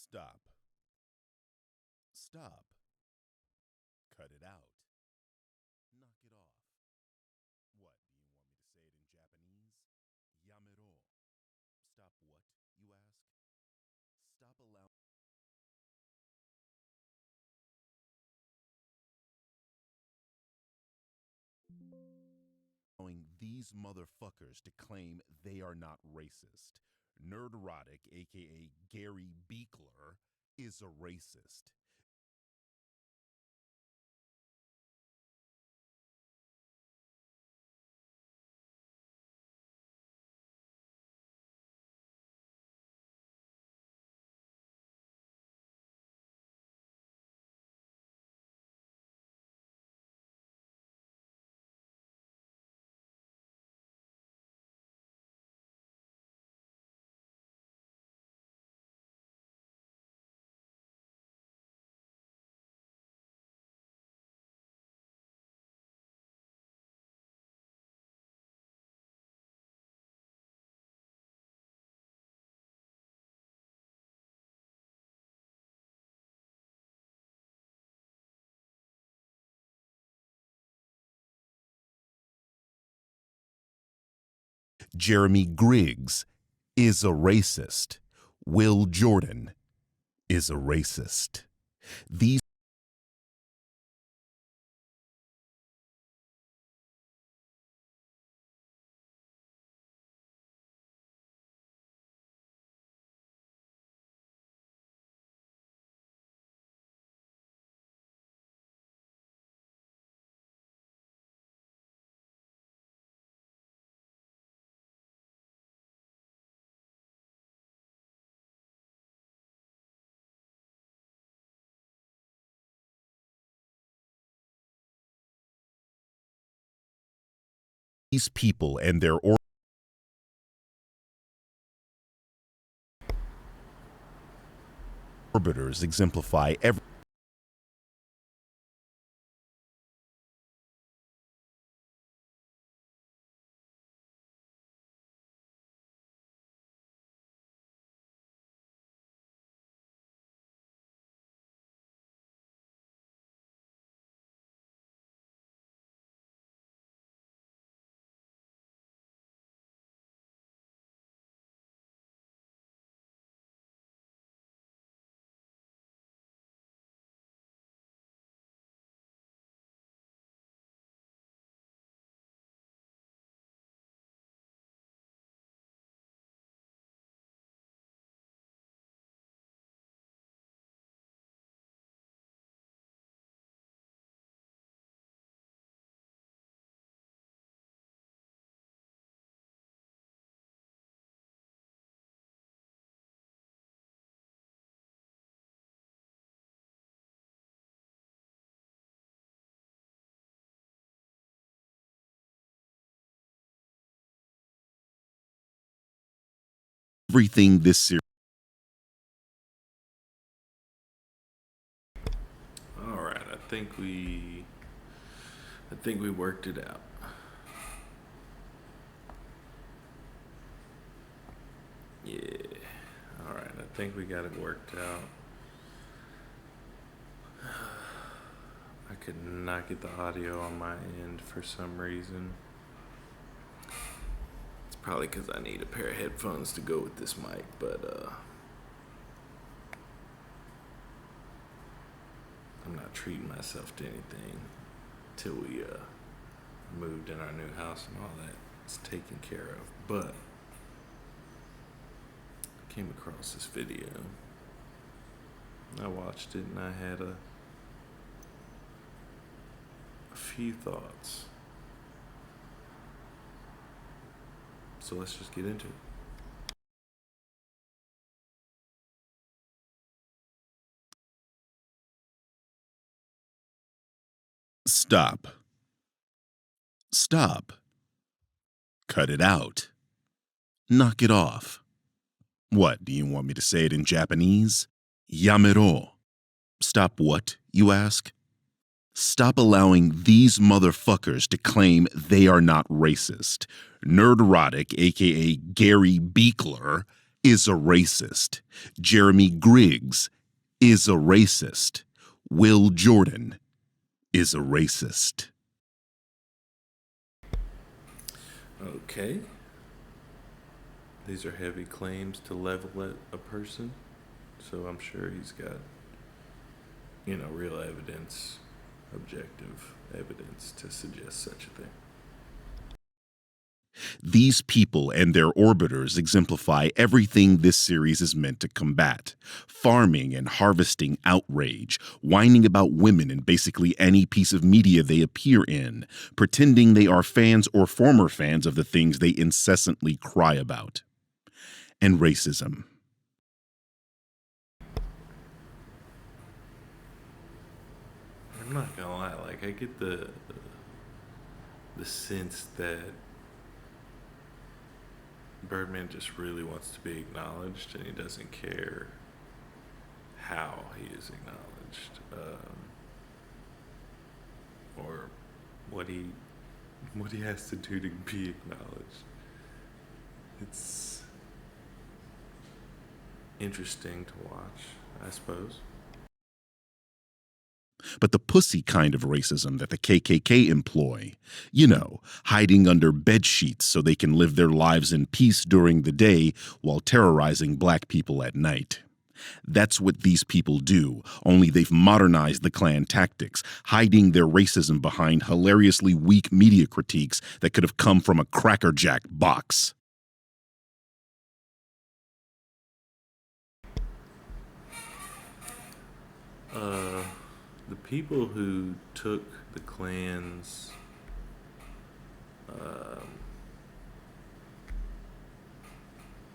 Stop. Stop. Cut it out. Knock it off. What, do you want me to say it in Japanese? Yamero. Stop what, you ask? Stop allowing these motherfuckers to claim they are not racist. Nerdrotic, aka Gary Beekler, is a racist. Jeremy Griggs is a racist. Will Jordan is a racist. These people and their orbiters exemplify every everything this series. All right, I think we worked it out. Yeah. All right, I think we got it worked out. I could not get the audio on my end for some reason. It's probably because I need a pair of headphones to go with this mic, but I'm not treating myself to anything till we moved in our new house and all that. It's taken care of. But I came across this video. I watched it and I had a few thoughts. So let's just get into it. Stop. Stop. Cut it out. Knock it off. What, do you want me to say it in Japanese? Yamero. Stop what, you ask? Stop allowing these motherfuckers to claim they are not racist. Nerdrotic, aka Gary Beekler, is a racist. Jeremy Griggs is a racist. Will Jordan is a racist. Okay. These are heavy claims to level at a person, so I'm sure he's got, real evidence, objective evidence to suggest such a thing. These people and their orbiters exemplify everything this series is meant to combat: farming and harvesting outrage, whining about women in basically any piece of media they appear in, pretending they are fans or former fans of the things they incessantly cry about, and racism. I'm not gonna lie, like I get the sense that Birdman just really wants to be acknowledged, and he doesn't care how he is acknowledged, or what he has to do to be acknowledged. It's interesting to watch, I suppose. But the pussy kind of racism that the KKK employ, hiding under bed sheets so they can live their lives in peace during the day while terrorizing black people at night. That's what these people do, only they've modernized the Klan tactics, hiding their racism behind hilariously weak media critiques that could have come from a Cracker Jack box. The people who took the Klan's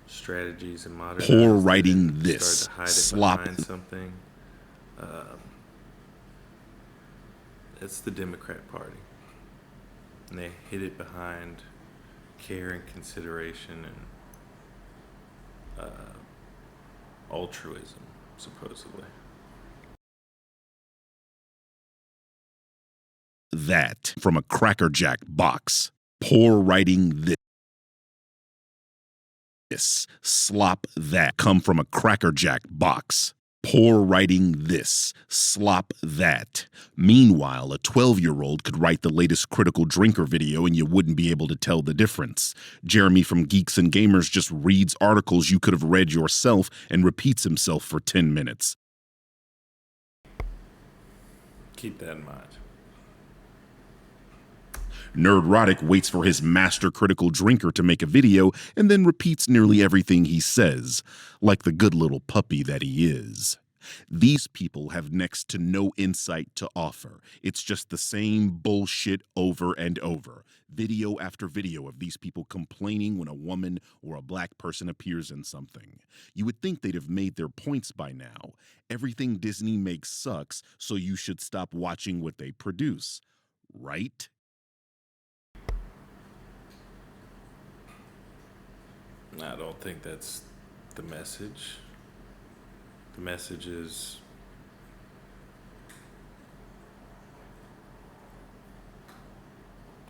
strategies and modernized Poor it writing and this started to hide it slop. behind something. It's the Democrat Party, and they hid it behind care and consideration and altruism, supposedly. That from a Cracker Jack box. Poor writing this slop that come from a Cracker Jack box. Poor writing this slop that. Meanwhile, a 12-year-old could write the latest critical drinker video and you wouldn't be able to tell the difference. Jeremy from Geeks and Gamers just reads articles you could have read yourself and repeats himself for 10 minutes. Keep that in mind. Nerdrotic waits for his master critical drinker to make a video and then repeats nearly everything he says, like the good little puppy that he is. These people have next to no insight to offer. It's just the same bullshit over and over. Video after video of these people complaining when a woman or a black person appears in something. You would think they'd have made their points by now. Everything Disney makes sucks, so you should stop watching what they produce. Right? I don't think that's the message. The message is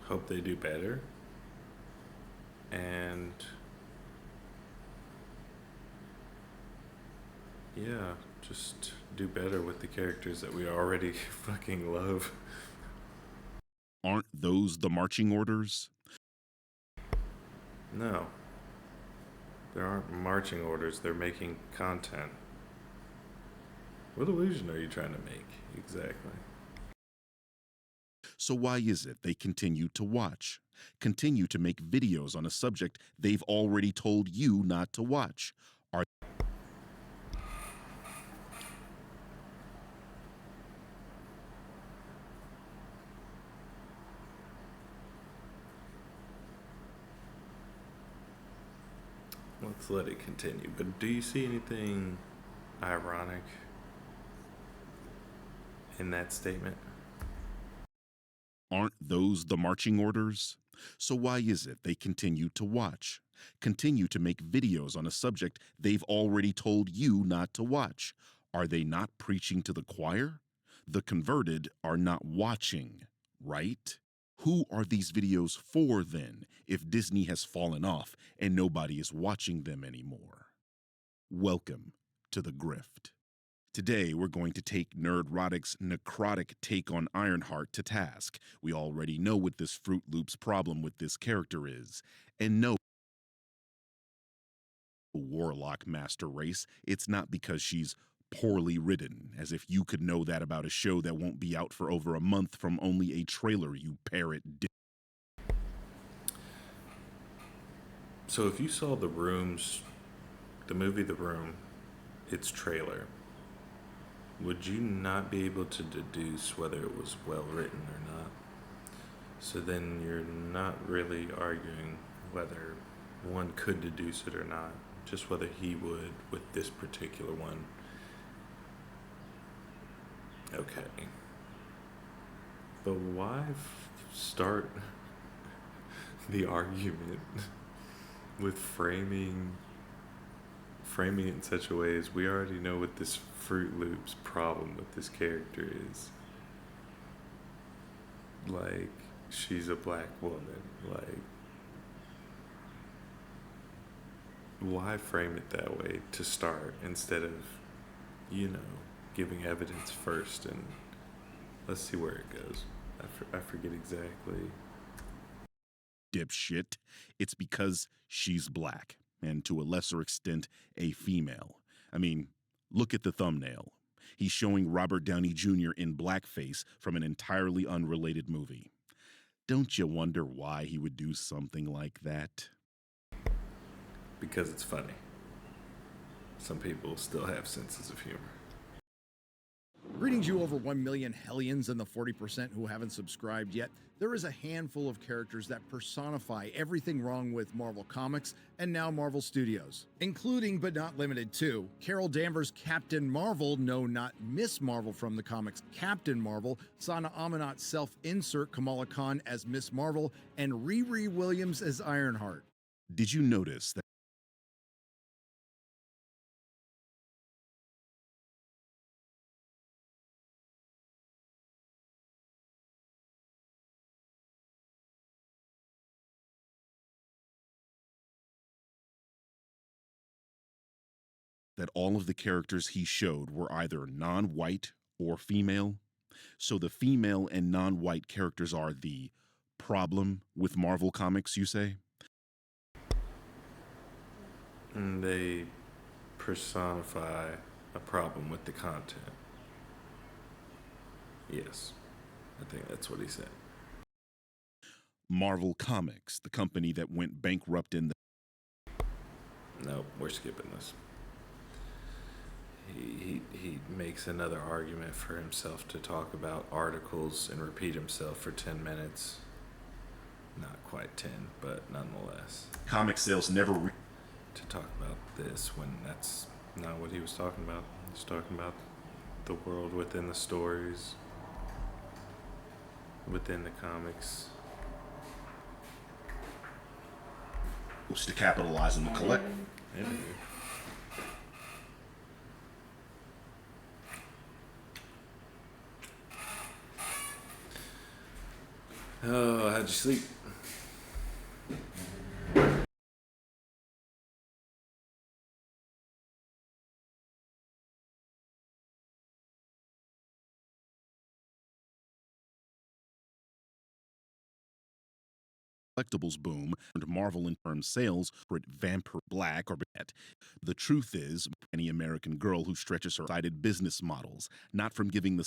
hope they do better and just do better with the characters that we already fucking love. Aren't those the marching orders? No. There aren't marching orders, they're making content. What illusion are you trying to make, exactly? So why is it they continue to watch? Continue to make videos on a subject they've already told you not to watch? Let's let it continue. But do you see anything ironic in that statement? Aren't those the marching orders? So why is it they continue to watch? Continue to make videos on a subject they've already told you not to watch? Are they not preaching to the choir? The converted are not watching, right? Who are these videos for then, if Disney has fallen off and nobody is watching them anymore? Welcome to the Grift. Today, we're going to take Nerdrotic's necrotic take on Ironheart to task. We already know what this Fruit Loops problem with this character is. And no, Warlock Master Race, it's not because she's poorly written, as if you could know that about a show that won't be out for over a month from only a trailer, you parrot. So if you saw the movie The Room, its trailer, would you not be able to deduce whether it was well written or not? So then you're not really arguing whether one could deduce it or not, just whether he would with this particular one. Okay. But why start the argument with framing it in such a way as we already know what this Fruit Loops problem with this character is? Like, she's a black woman. Like, why frame it that way to start instead of, giving evidence first and let's see where it goes? I forget exactly. Dipshit. It's because she's black, and to a lesser extent, a female. I mean, look at the thumbnail. He's showing Robert Downey Jr. in blackface from an entirely unrelated movie. Don't you wonder why he would do something like that? Because it's funny. Some people still have senses of humor. Greetings, you over 1 million hellions and the 40% who haven't subscribed yet. There is a handful of characters that personify everything wrong with Marvel Comics and now Marvel Studios, including but not limited to Carol Danvers' Captain Marvel, no, not Miss Marvel from the comics Captain Marvel, Sana Amanat's self-insert Kamala Khan as Miss Marvel, and Riri Williams as Ironheart. Did you notice that all of the characters he showed were either non-white or female? So the female and non-white characters are the problem with Marvel Comics, you say? And they personify a problem with the content. Yes, I think that's what he said. Marvel Comics, the company that went bankrupt in the... Nope, we're skipping this. He makes another argument for himself to talk about articles and repeat himself for 10 minutes. Not quite 10, but nonetheless. Comic sales never... To talk about this when that's not what he was talking about. He was talking about the world within the stories, within the comics. To capitalize on the collect... Yeah. Oh, how'd you sleep? Collectibles boom and Marvel in terms sales for Vampire Black or Bat. The truth is, any American girl who stretches her cited business models, not from giving the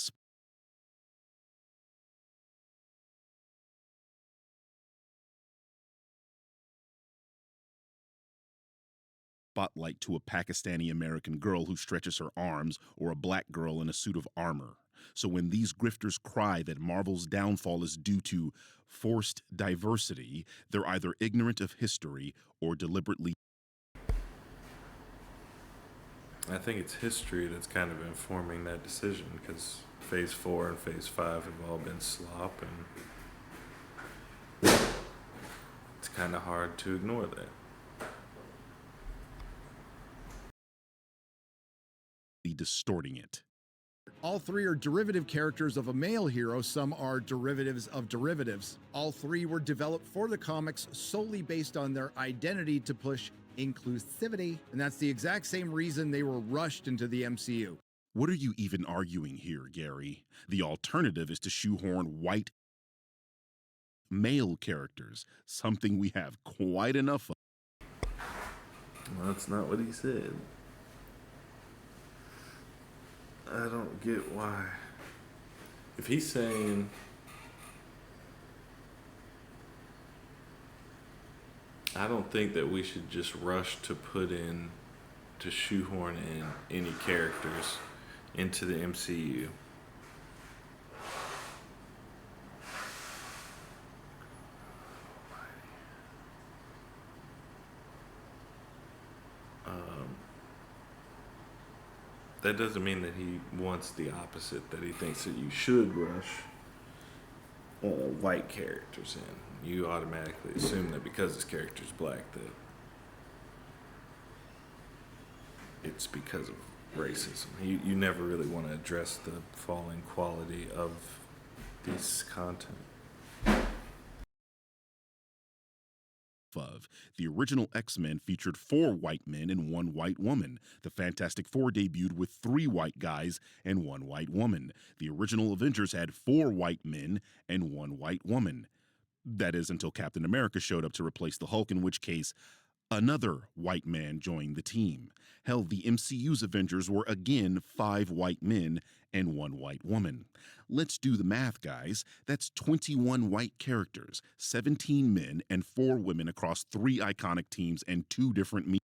spotlight to a Pakistani American girl who stretches her arms or a black girl in a suit of armor. So when these grifters cry that Marvel's downfall is due to forced diversity, they're either ignorant of history or deliberately... I think it's history that's kind of informing that decision, because Phase 4 and Phase 5 have all been slop, and it's kind of hard to ignore that. distorting it. All three are derivative characters of a male hero. Some are derivatives of derivatives. All three were developed for the comics solely based on their identity to push inclusivity. And that's the exact same reason they were rushed into the MCU. What are you even arguing here, Gary? The alternative is to shoehorn white male characters, something we have quite enough of. Well, that's not what he said. I don't get why. If he's saying I don't think that we should just rush to shoehorn in any characters into the MCU. That doesn't mean that he wants the opposite, that he thinks that you should rush white characters in. You automatically assume that because this character's black that it's because of racism. You never really want to address the falling quality of this content. Of. The original X-Men featured 4 white men and 1 white woman. The Fantastic Four debuted with 3 white guys and 1 white woman. The original Avengers had 4 white men and 1 white woman. That is until Captain America showed up to replace the Hulk, in which case another white man joined the team. Hell, the MCU's Avengers were again 5 white men and 1 white woman. Let's do the math, guys. That's 21 white characters, 17 men and 4 women across 3 iconic teams and 2 different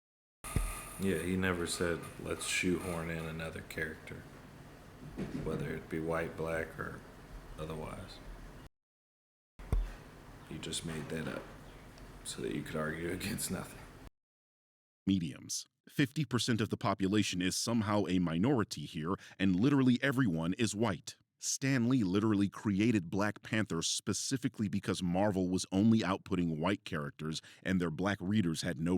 Yeah, he never said, let's shoehorn in another character, whether it be white, black, or otherwise. You just made that up so that you could argue against nothing. mediums. 50% of the population is somehow a minority here, and literally everyone is white. Stan Lee literally created Black Panther specifically because Marvel was only outputting white characters and their black readers had no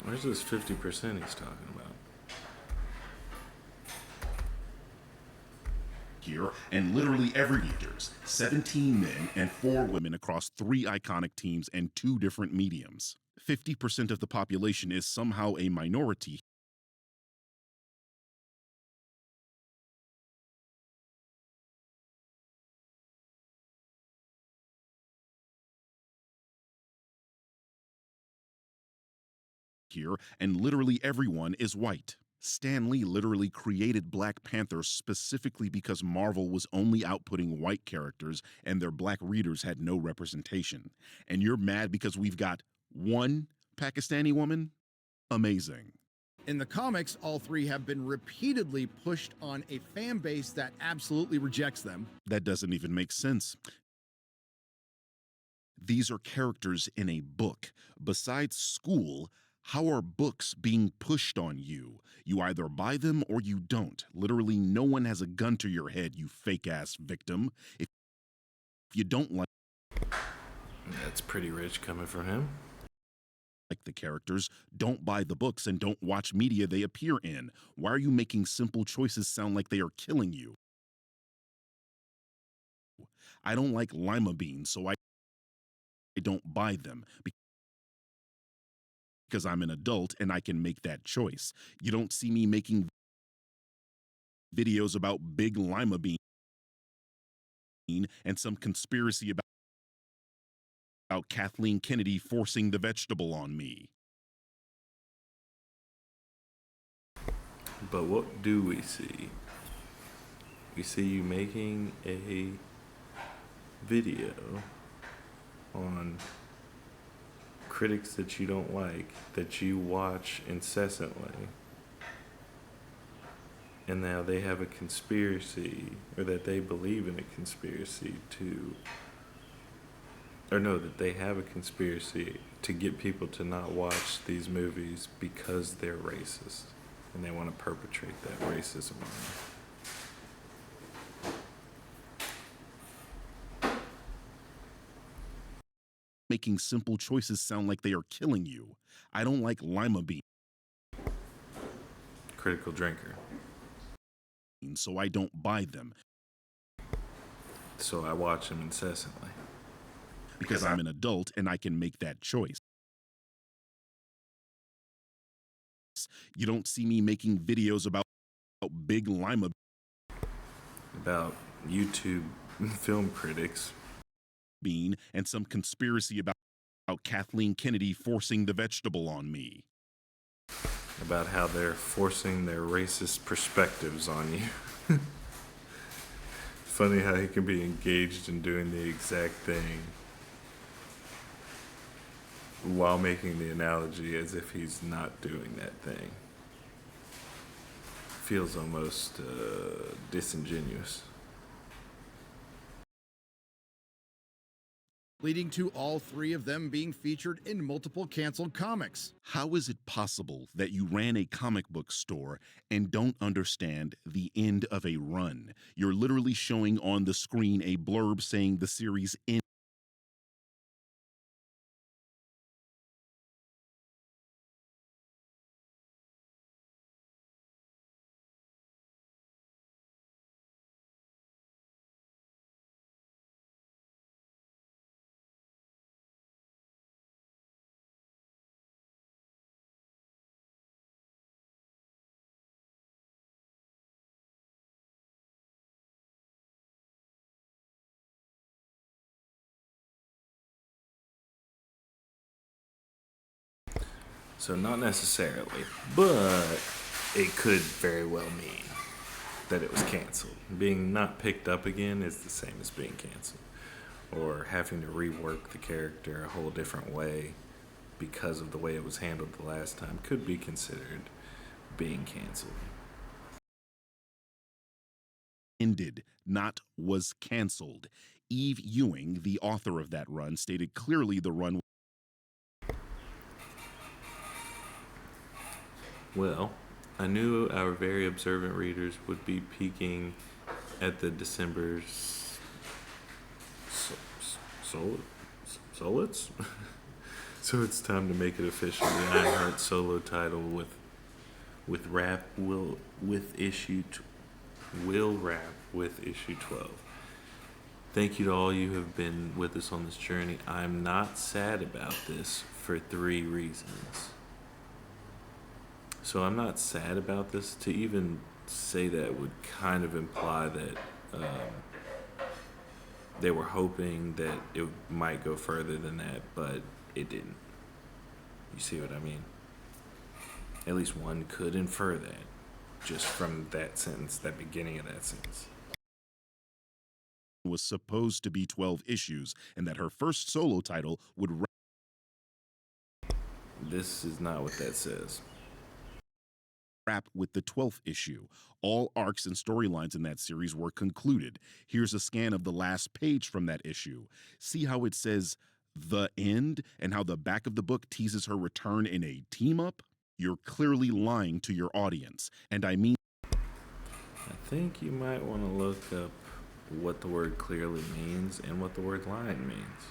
Where's this 50% he's talking about? here, and literally every leaders, 17 men and 4 women across 3 iconic teams and 2 different mediums. 50% of the population is somehow a minority here, and literally everyone is white. Stan Lee literally created Black Panther specifically because Marvel was only outputting white characters and their black readers had no representation. And you're mad because we've got 1 Pakistani woman? Amazing. In the comics, all 3 have been repeatedly pushed on a fan base that absolutely rejects them. That doesn't even make sense. These are characters in a book. Besides school, how are books being pushed on you? You either buy them or you don't. Literally, no one has a gun to your head, you fake-ass victim. If you don't like... That's pretty rich coming from him. like the characters, don't buy the books, and don't watch media they appear in. Why are you making simple choices sound like they are killing you? I don't like lima beans, so I don't buy them because I'm an adult and I can make that choice. You don't see me making videos about big lima bean and some conspiracy about Kathleen Kennedy forcing the vegetable on me. But what do we see? We see you making a video on critics that you don't like, that you watch incessantly, and now they have a conspiracy, or that they believe in a conspiracy that they have a conspiracy to get people to not watch these movies because they're racist, and they want to perpetrate that racism on you. Making simple choices sound like they are killing you. I don't like lima beans, Critical drinker. so I don't buy them So I watch them incessantly. because I'm an adult and I can make that choice. You don't see me making videos about big lima About YouTube film critics. bean and some conspiracy about Kathleen Kennedy forcing the vegetable on me. About how they're forcing their racist perspectives on you. Funny how he can be engaged in doing the exact thing while making the analogy as if he's not doing that thing. Feels almost disingenuous. Leading to all three of them being featured in multiple canceled comics. How is it possible that you ran a comic book store and don't understand the end of a run? You're literally showing on the screen a blurb saying the series ends. So not necessarily, but it could very well mean that it was canceled. Being not picked up again is the same as being canceled. Or having to rework the character a whole different way because of the way it was handled the last time could be considered being canceled. Ended, not was canceled. Eve Ewing, the author of that run, stated clearly the run. Well, I knew our very observant readers would be peeking at the December solids. So it's time to make it official. The iHeart solo title with rap will rap with issue 12. Thank you to all you who have been with us on this journey. I'm not sad about this for 3 reasons. So I'm not sad about this. To even say that would kind of imply that they were hoping that it might go further than that, but it didn't. You see what I mean? At least one could infer that just from that sentence, that beginning of that sentence. Was supposed to be 12 issues, and that her first solo title would. This is not what that says. Wrap with the 12th issue. All arcs and storylines in that series were concluded. Here's a scan of the last page from that issue. See how it says the end and how the back of the book teases her return in a team up? You're clearly lying to your audience. And I mean, I think you might want to look up what the word clearly means and what the word lying means.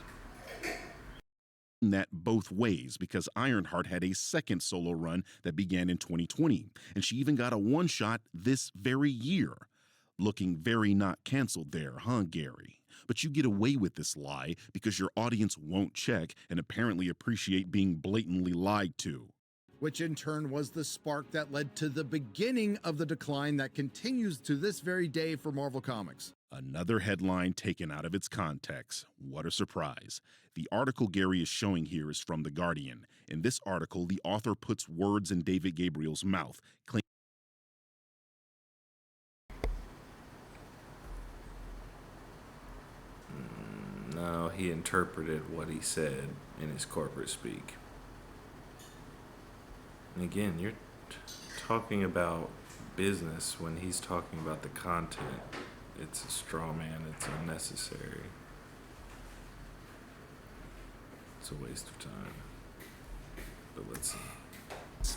that both ways because Ironheart had a second solo run that began in 2020, and she even got a one-shot this very year. Looking very not canceled there, huh, Gary? But you get away with this lie because your audience won't check and apparently appreciate being blatantly lied to. Which in turn was the spark that led to the beginning of the decline that continues to this very day for Marvel Comics. Another headline taken out of its context. What a surprise. The article Gary is showing here is from The Guardian. In this article, the author puts words in David Gabriel's mouth, claiming No, he interpreted what he said in his corporate speak. And again, you're talking about business when he's talking about the content. It's a straw man. It's unnecessary. It's a waste of time. But let's see.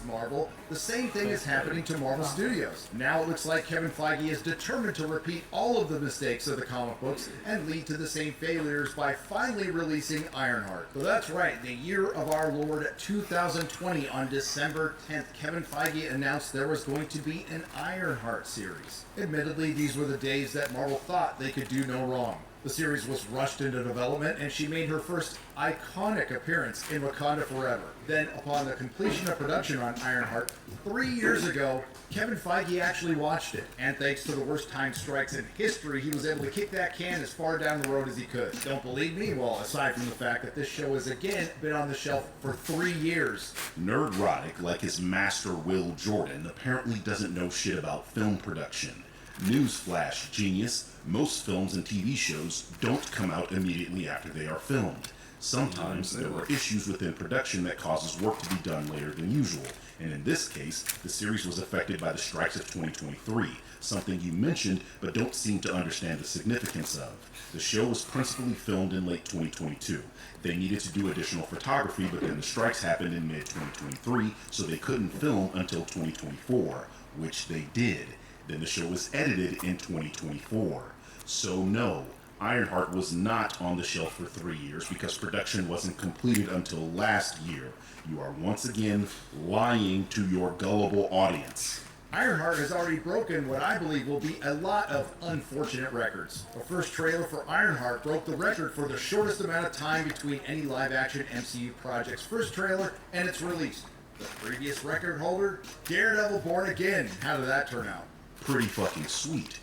Marvel, the same thing is happening to Marvel Studios. Now it looks like Kevin Feige is determined to repeat all of the mistakes of the comic books and lead to the same failures by finally releasing Ironheart. So that's right, the year of our Lord 2020, on December 10th, Kevin Feige announced there was going to be an Ironheart series. Admittedly, these were the days that Marvel thought they could do no wrong. The series was rushed into development, and she made her first iconic appearance in Wakanda Forever. Then, upon the completion of production on Ironheart 3 years ago, Kevin Feige actually watched it, and thanks to the worst time strikes in history, he was able to kick that can as far down the road as he could. Don't believe me? Well, aside from the fact that this show has again been on the shelf for 3 years. Nerdrotic, like his master Will Jordan, apparently doesn't know shit about film production. Newsflash, genius, most films and TV shows don't come out immediately after they are filmed. Sometimes there are issues within production that causes work to be done later than usual, and in this case, the series was affected by the strikes of 2023, something you mentioned but don't seem to understand the significance of. The show was principally filmed in late 2022. They needed to do additional photography, but then the strikes happened in mid-2023, so they couldn't film until 2024, which they did. Then the show was edited in 2024. So no, Ironheart was not on the shelf for 3 years because production wasn't completed until last year. You are once again lying to your gullible audience. Ironheart has already broken what I believe will be a lot of unfortunate records. The first trailer for Ironheart broke the record for the shortest amount of time between any live-action MCU project's first trailer and its release. The previous record holder, Daredevil Born Again. How did that turn out? Pretty fucking sweet.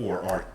Or are...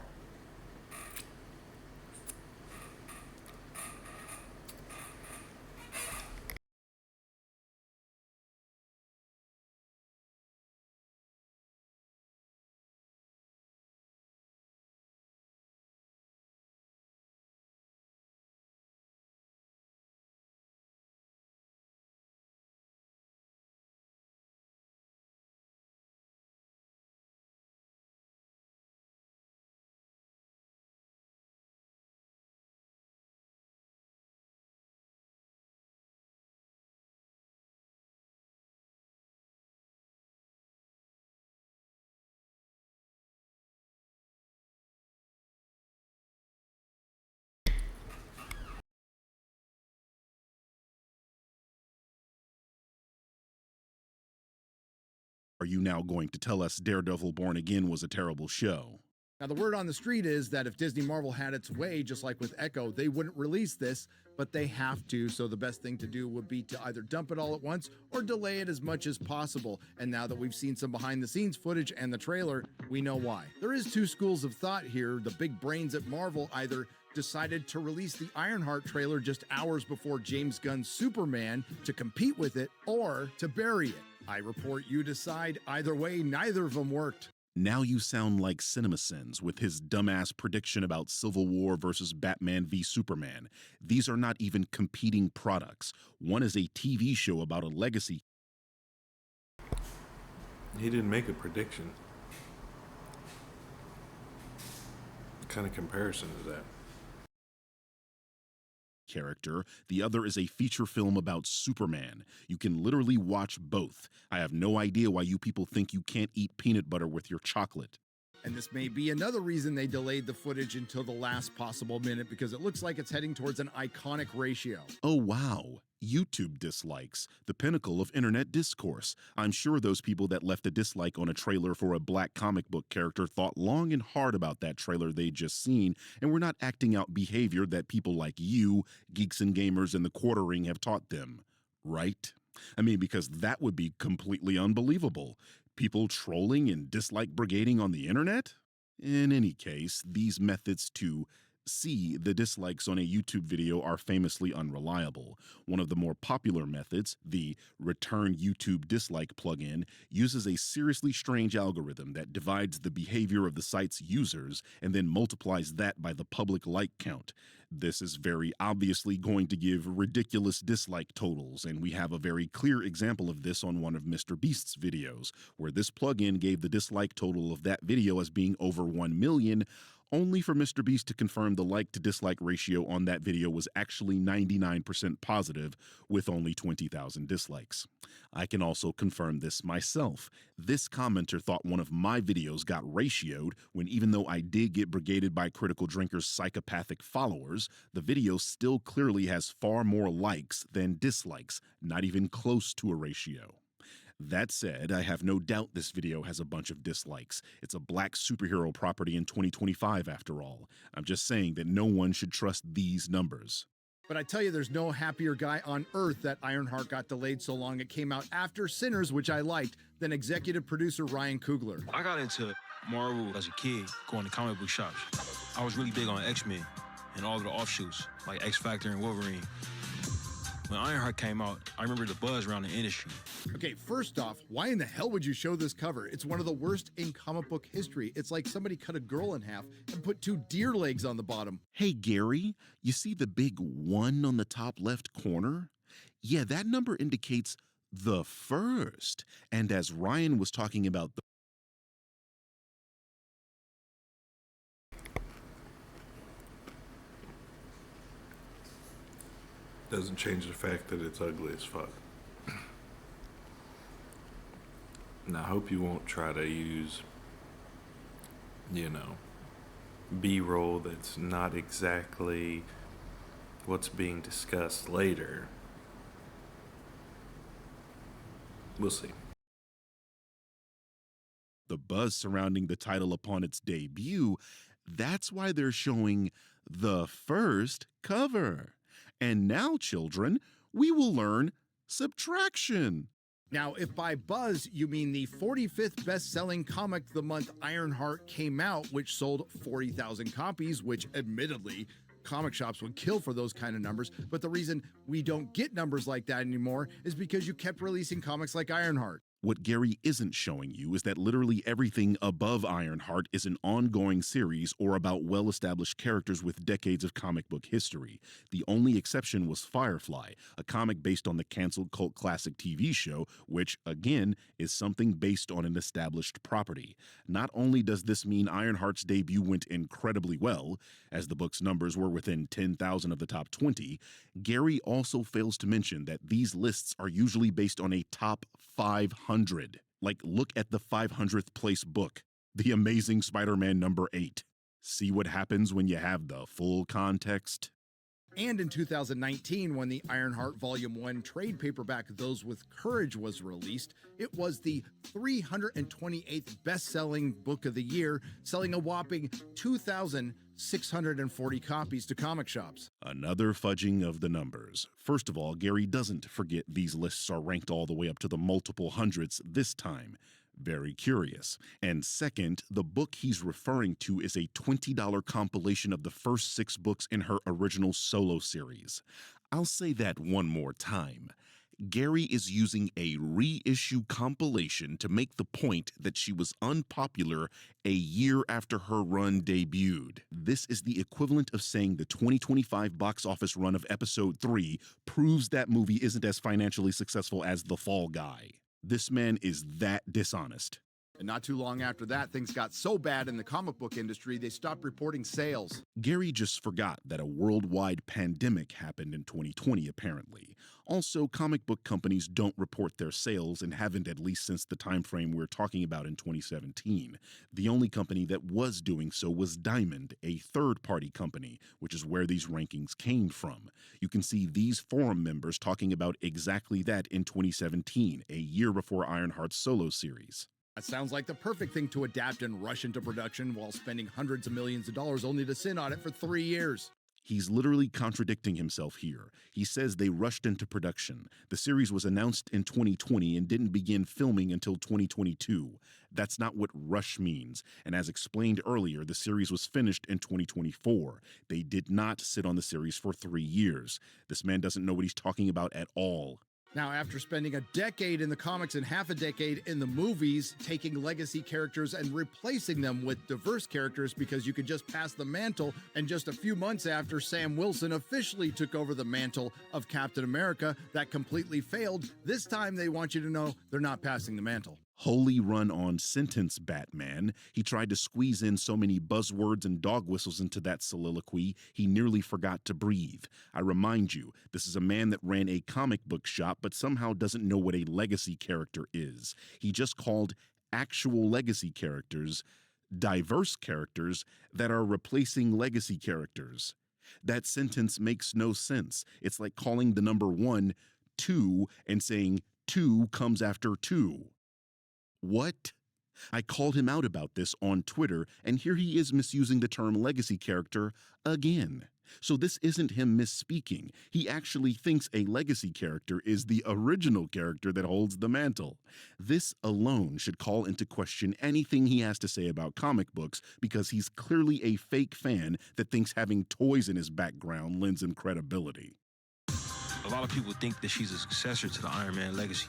Are you now going to tell us Daredevil Born Again was a terrible show? Now, the word on the street is that if Disney Marvel had its way, just like with Echo, they wouldn't release this, but they have to, so the best thing to do would be to either dump it all at once or delay it as much as possible. And now that we've seen some behind-the-scenes footage and the trailer, we know why. There is two schools of thought here. The big brains at Marvel either decided to release the Ironheart trailer just hours before James Gunn's Superman to compete with it, or to bury it. I report you decide. Either way, neither of them worked. Now you sound like CinemaSins with his dumbass prediction about Civil War versus Batman v Superman. These are not even competing products. One is a TV show about a legacy. He didn't make a prediction. What kind of comparison is that? Character. The other is a feature film about Superman. You can literally watch both. I have no idea why you people think you can't eat peanut butter with your chocolate. And this may be another reason they delayed the footage until the last possible minute, because it looks like it's heading towards an iconic ratio. Oh, wow. YouTube dislikes, the pinnacle of internet discourse. I'm sure those people that left a dislike on a trailer for a black comic book character thought long and hard about that trailer they'd just seen and were not acting out behavior that people like you, geeks and gamers, and the quartering have taught them. Right? I mean, because that would be completely unbelievable. People trolling and dislike brigading on the internet? In any case, these methods to see the dislikes on a YouTube video are famously unreliable. One of the more popular methods, the Return YouTube Dislike plugin, uses a seriously strange algorithm that divides the behavior of the site's users and then multiplies that by the public like count. This is very obviously going to give ridiculous dislike totals, and we have a very clear example of this on one of Mr. Beast's videos, where this plugin gave the dislike total of that video as being over 1 million, only for Mr. Beast to confirm the like to dislike ratio on that video was actually 99% positive with only 20,000 dislikes. I can also confirm this myself. This commenter thought one of my videos got ratioed when, even though I did get brigaded by Critical Drinker's psychopathic followers, the video still clearly has far more likes than dislikes, not even close to a ratio. That said, I have no doubt this video has a bunch of dislikes. It's a black superhero property in 2025 after all. I'm just saying that no one should trust these numbers. But I tell you, there's no happier guy on earth that Ironheart got delayed so long it came out after Sinners, which I liked, than executive producer Ryan Coogler. I got into Marvel as a kid, going to comic book shops. I was really big on X-Men and all of the offshoots, like X-Factor and Wolverine. When Ironheart came out, I remember the buzz around the industry. Okay, first off, why in the hell would you show this cover? It's one of the worst in comic book history. It's like somebody cut a girl in half and put 2 deer legs on the bottom. Hey, Gary, you see the big 1 on the top left corner? Yeah, that number indicates the first. And as Ryan was talking about the Doesn't change the fact that it's ugly as fuck. Now, I hope you won't try to use, B-roll that's not exactly what's being discussed later. We'll see. the buzz surrounding the title upon its debut, that's why they're showing the first cover. And now, children, we will learn subtraction. Now, if by buzz you mean the 45th best-selling comic the month Ironheart came out, which sold 40,000 copies, which admittedly comic shops would kill for those kind of numbers, but the reason we don't get numbers like that anymore is because you kept releasing comics like Ironheart. What Gary isn't showing you is that literally everything above Ironheart is an ongoing series or about well-established characters with decades of comic book history. The only exception was Firefly, a comic based on the canceled cult classic TV show, which, again, is something based on an established property. Not only does this mean Ironheart's debut went incredibly well, as the book's numbers were within 10,000 of the top 20, Gary also fails to mention that these lists are usually based on a top 500. Like, look at the 500th place book, The Amazing Spider-Man #8. See what happens when you have the full context? And in 2019, when the Ironheart Volume 1 trade paperback Those with Courage was released, it was the 328th best-selling book of the year, selling a whopping 2,640 copies to comic shops. Another fudging of the numbers. First of all, Gary doesn't forget these lists are ranked all the way up to the multiple hundreds this time. Very curious. And second, the book he's referring to is a $20 compilation of the first 6 books in her original solo series. I'll say that one more time. Gary is using a reissue compilation to make the point that she was unpopular a year after her run debuted. This is the equivalent of saying the 2025 box office run of Episode 3 proves that movie isn't as financially successful as The Fall Guy. This man is that dishonest. And not too long after that, things got so bad in the comic book industry, they stopped reporting sales. Gary just forgot that a worldwide pandemic happened in 2020, apparently. Also, comic book companies don't report their sales and haven't, at least since the time frame we're talking about in 2017. The only company that was doing so was Diamond, a third-party company, which is where these rankings came from. You can see these forum members talking about exactly that in 2017, a year before Ironheart's solo series. That sounds like the perfect thing to adapt and rush into production while spending hundreds of millions of dollars only to sit on it for 3 years. He's literally contradicting himself here. He says they rushed into production. The series was announced in 2020 and didn't begin filming until 2022. That's not what rush means. And as explained earlier, the series was finished in 2024. They did not sit on the series for 3 years. This man doesn't know what he's talking about at all. Now, after spending a decade in the comics and half a decade in the movies, taking legacy characters and replacing them with diverse characters because you could just pass the mantle, and just a few months after Sam Wilson officially took over the mantle of Captain America, that completely failed. This time they want you to know they're not passing the mantle. Holy run-on sentence, Batman. He tried to squeeze in so many buzzwords and dog whistles into that soliloquy, he nearly forgot to breathe. I remind you, this is a man that ran a comic book shop but somehow doesn't know what a legacy character is. He just called actual legacy characters diverse characters that are replacing legacy characters. That sentence makes no sense. It's like calling the number 1 2 and saying 2 comes after 2. What? I called him out about this on Twitter, and here he is misusing the term legacy character again. So this isn't him misspeaking. He actually thinks a legacy character is the original character that holds the mantle. This alone should call into question anything he has to say about comic books, because he's clearly a fake fan that thinks having toys in his background lends him credibility. A lot of people think that she's a successor to the Iron Man legacy.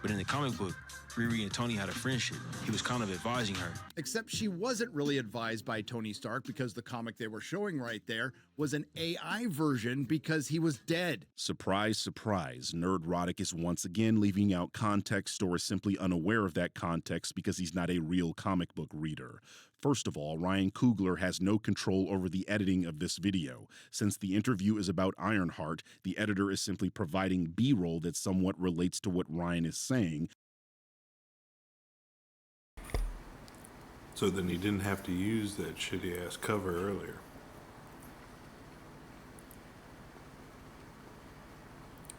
But in the comic book, Riri and Tony had a friendship. He was kind of advising her. Except she wasn't really advised by Tony Stark, because the comic they were showing right there was an AI version because he was dead. Surprise, surprise. Nerdrotic is once again leaving out context, or is simply unaware of that context because he's not a real comic book reader. First of all, Ryan Coogler has no control over the editing of this video. Since the interview is about Ironheart, the editor is simply providing B-roll that somewhat relates to what Ryan is saying. So then he didn't have to use that shitty-ass cover earlier.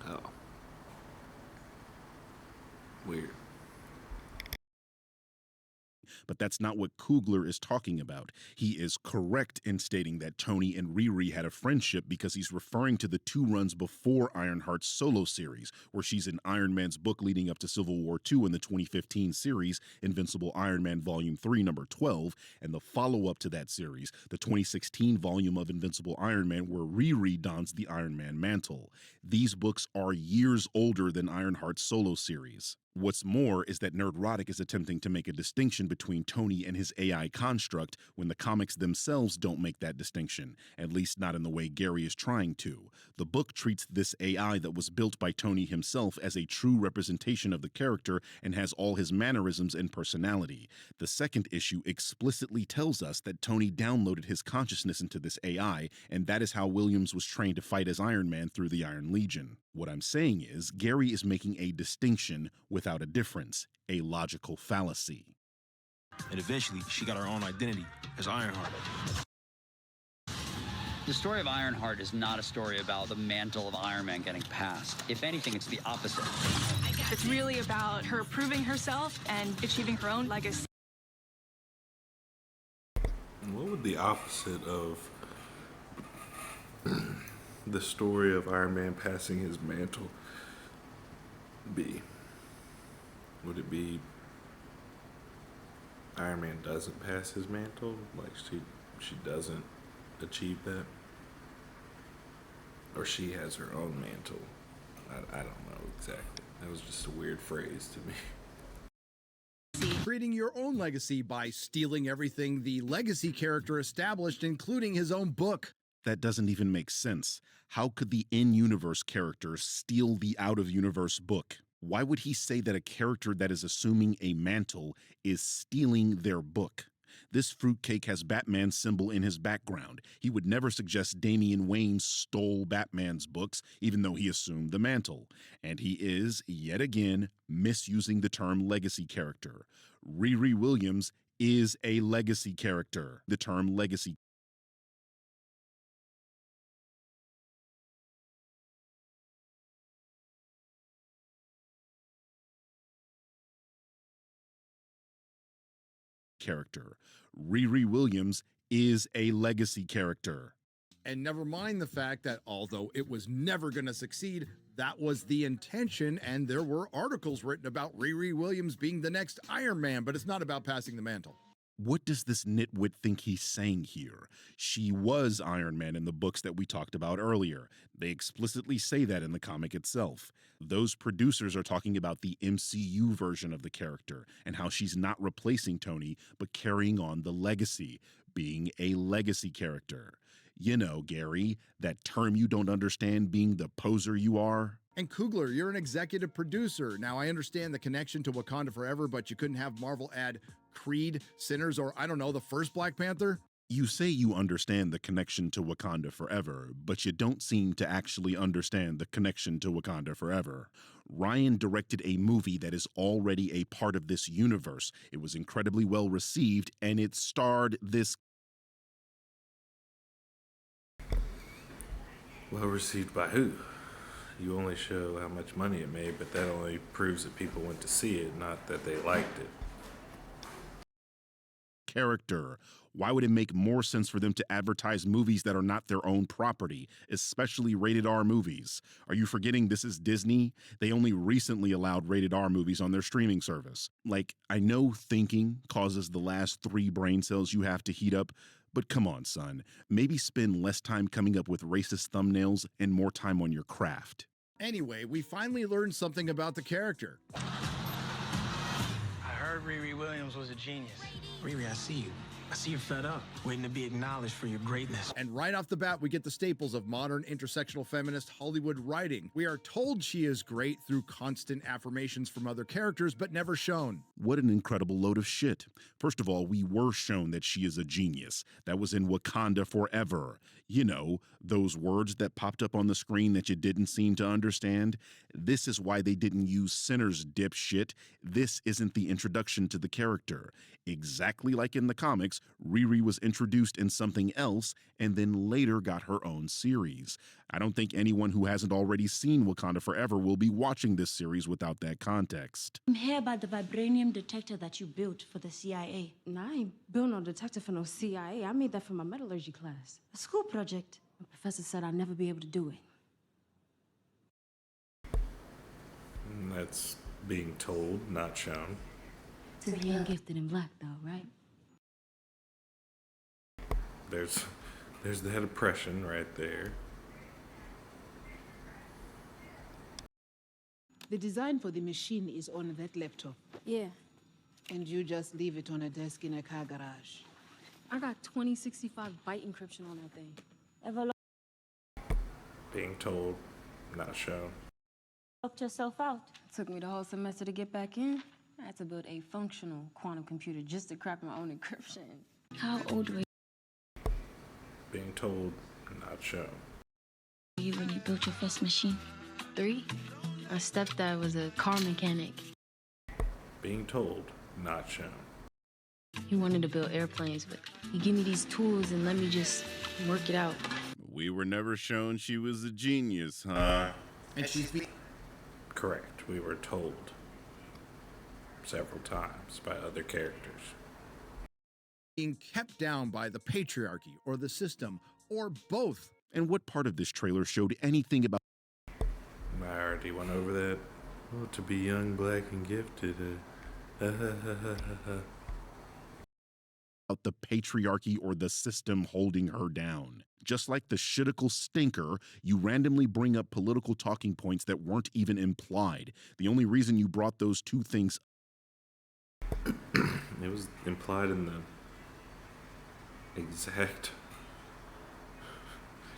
Oh. Weird. But that's not what Coogler is talking about. He is correct in stating that Tony and Riri had a friendship because he's referring to the 2 runs before Ironheart's solo series, where she's in Iron Man's book leading up to Civil War II in the 2015 series, Invincible Iron Man Volume 3, number 12, and the follow-up to that series, the 2016 volume of Invincible Iron Man, where Riri dons the Iron Man mantle. These books are years older than Ironheart's solo series. What's more is that Nerdrotic is attempting to make a distinction between Tony and his AI construct when the comics themselves don't make that distinction, at least not in the way Gary is trying to. The book treats this AI that was built by Tony himself as a true representation of the character and has all his mannerisms and personality. The second issue explicitly tells us that Tony downloaded his consciousness into this AI, and that is how Williams was trained to fight as Iron Man through the Iron Legion. What I'm saying is, Gary is making a distinction without a difference, a logical fallacy. And eventually, she got her own identity as Ironheart. The story of Ironheart is not a story about the mantle of Iron Man getting passed. If anything, it's the opposite. It's really about her proving herself and achieving her own legacy. What would the opposite of the story of Iron Man passing his mantle be? Would it be Iron Man doesn't pass his mantle? Like she doesn't achieve that? Or she has her own mantle? I don't know exactly. That was just a weird phrase to me. Creating your own legacy by stealing everything the legacy character established, including his own book. That doesn't even make sense. How could the in-universe character steal the out-of-universe book? Why would he say that a character that is assuming a mantle is stealing their book? This fruitcake has Batman's symbol in his background. He would never suggest Damian Wayne stole Batman's books, even though he assumed the mantle. And he is, yet again, misusing the term legacy character. Riri Williams is a legacy character. The term legacy character. Riri Williams is a legacy character. And never mind the fact that although it was never going to succeed, that was the intention, and there were articles written about Riri Williams being the next Iron Man, but it's not about passing the mantle. What does this nitwit think he's saying here? She was Iron Man in the books that we talked about earlier. They explicitly say that in the comic itself. Those producers are talking about the MCU version of the character and how she's not replacing Tony, but carrying on the legacy, being a legacy character. You know, Gary, that term you don't understand being the poser you are. And Coogler, you're an executive producer. Now, I understand the connection to Wakanda Forever, but you couldn't have Marvel add Creed, Sinners, or I don't know, the first Black Panther? You say you understand the connection to Wakanda Forever, but you don't seem to actually understand the connection to Wakanda Forever. Ryan directed a movie that is already a part of this universe. It was incredibly well received, and it starred this. Well received by who? You only show how much money it made, but that only proves that people went to see it, not that they liked it. Character. Why would it make more sense for them to advertise movies that are not their own property, especially rated R movies? Are you forgetting this is Disney? They only recently allowed rated R movies on their streaming service. Like, I know thinking causes the last 3 brain cells you have to heat up, but come on, son. Maybe spend less time coming up with racist thumbnails and more time on your craft. Anyway, we finally learned something about the character. I heard Riri Williams was a genius. Riri, I see you. I see you're fed up, waiting to be acknowledged for your greatness. And right off the bat, we get the staples of modern intersectional feminist Hollywood writing. We are told she is great through constant affirmations from other characters, but never shown. What an incredible load of shit. First of all, we were shown that she is a genius. That was in Wakanda Forever. You know, those words that popped up on the screen that you didn't seem to understand. This is why they didn't use Sinners, dipshit. This isn't the introduction to the character. Exactly like in the comics, Riri was introduced in something else and then later got her own series. I don't think anyone who hasn't already seen Wakanda Forever will be watching this series without that context. I'm here about the vibranium detector that you built for the CIA. Nah, I ain't built no detector for no CIA. I made that for my metallurgy class. A school project. The professor said I'd never be able to do it. And that's being told, not shown. To be gifted in black, though, right? There's that oppression right there. The design for the machine is on that laptop. Yeah. And you just leave it on a desk in a car garage. I got 2065 byte encryption on that thing. Ever Being told, not shown. locked yourself out? It took me the whole semester to get back in. I had to build a functional quantum computer just to crack my own encryption. How old were Being told, not shown. you when you built your first machine? 3. My stepdad was a car mechanic. Being told, not shown. He wanted to build airplanes, but he gave me these tools and let me just work it out. We were never shown she was a genius, huh? And she's Correct. We were told several times by other characters. being kept down by the patriarchy or the system or both. And what part of this trailer showed anything about I already went over that. Oh, to be young, black, and gifted. the patriarchy or the system holding her down? Just like the shitical stinker, you randomly bring up political talking points that weren't even implied. The only reason you brought those two things It was implied in the exact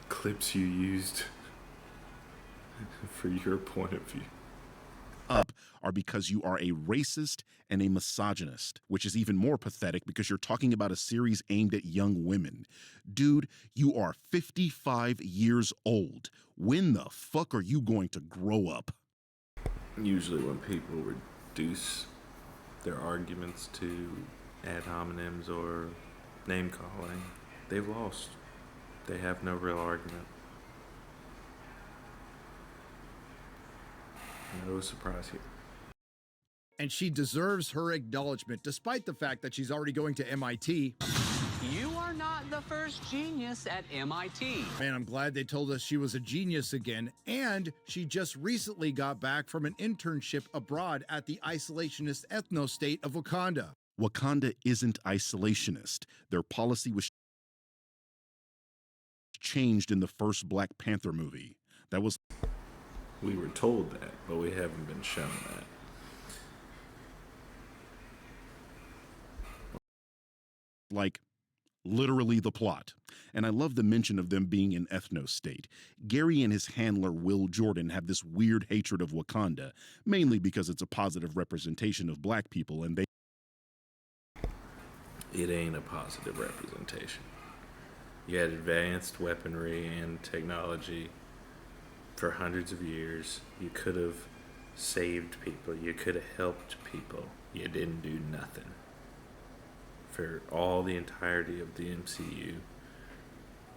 clips you used for your point of view. up are because you are a racist and a misogynist, which is even more pathetic because you're talking about a series aimed at young women. Dude, you are 55 years old. When the fuck are you going to grow up? Usually when people reduce their arguments to ad hominems or name calling, they've lost. They have no real argument. No surprise here. And she deserves her acknowledgement, despite the fact that she's already going to MIT. You are not the first genius at MIT. Man, I'm glad they told us she was a genius again. And she just recently got back from an internship abroad at the isolationist ethno-state of Wakanda. Wakanda isn't isolationist. Their policy was changed in the first Black Panther movie. That was... We were told that, but we haven't been shown that. Like, literally the plot. And I love the mention of them being an ethno-state. Gary and his handler, Will Jordan, have this weird hatred of Wakanda, mainly because it's a positive representation of Black people, and they... It ain't a positive representation. You had advanced weaponry and technology for hundreds of years. You could have saved people. You could have helped people. You didn't do nothing. For all the entirety of the MCU,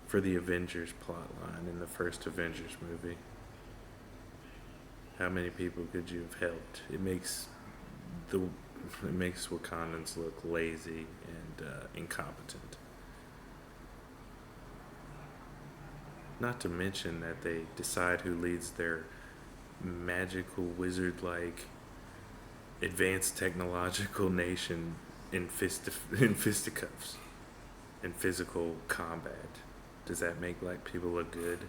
for the Avengers plotline in the first Avengers movie, how many people could you have helped? It makes Wakandans look lazy and incompetent. Not to mention that they decide who leads their magical wizard-like advanced technological nation in fisticuffs, in physical combat. Does that make Black people look good?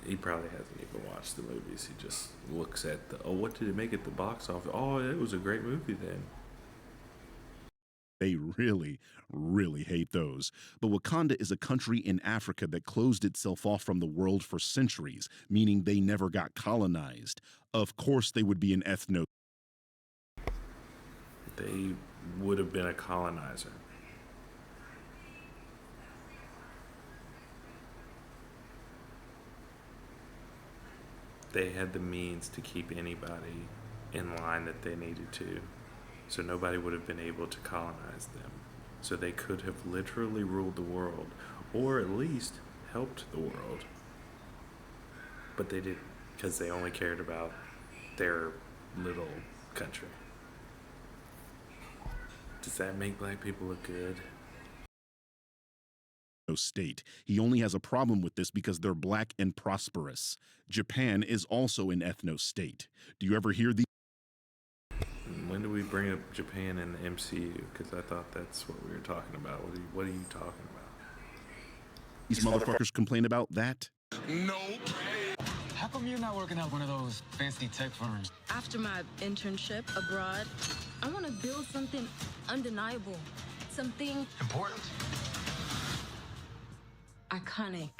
He probably hasn't even watched the movies. He just looks at what did it make at the box office? Oh, it was a great movie then. They really, really hate those. But Wakanda is a country in Africa that closed itself off from the world for centuries, meaning they never got colonized. Of course they would be an ethno. They would have been a colonizer. They had the means to keep anybody in line that they needed to. So nobody would have been able to colonize them. So they could have literally ruled the world, or at least helped the world. But they didn't, because they only cared about their little country. Does that make Black people look good? State. He only has a problem with this because they're Black and prosperous. Japan is also an ethno-state. Do you ever hear the... When do we bring up Japan in the MCU? Because I thought that's what we were talking about. What are you talking about? These motherfuckers complain about that? Nope. How come you're not working at one of those fancy tech firms? After my internship abroad, I want to build something undeniable. Something Important. iconic.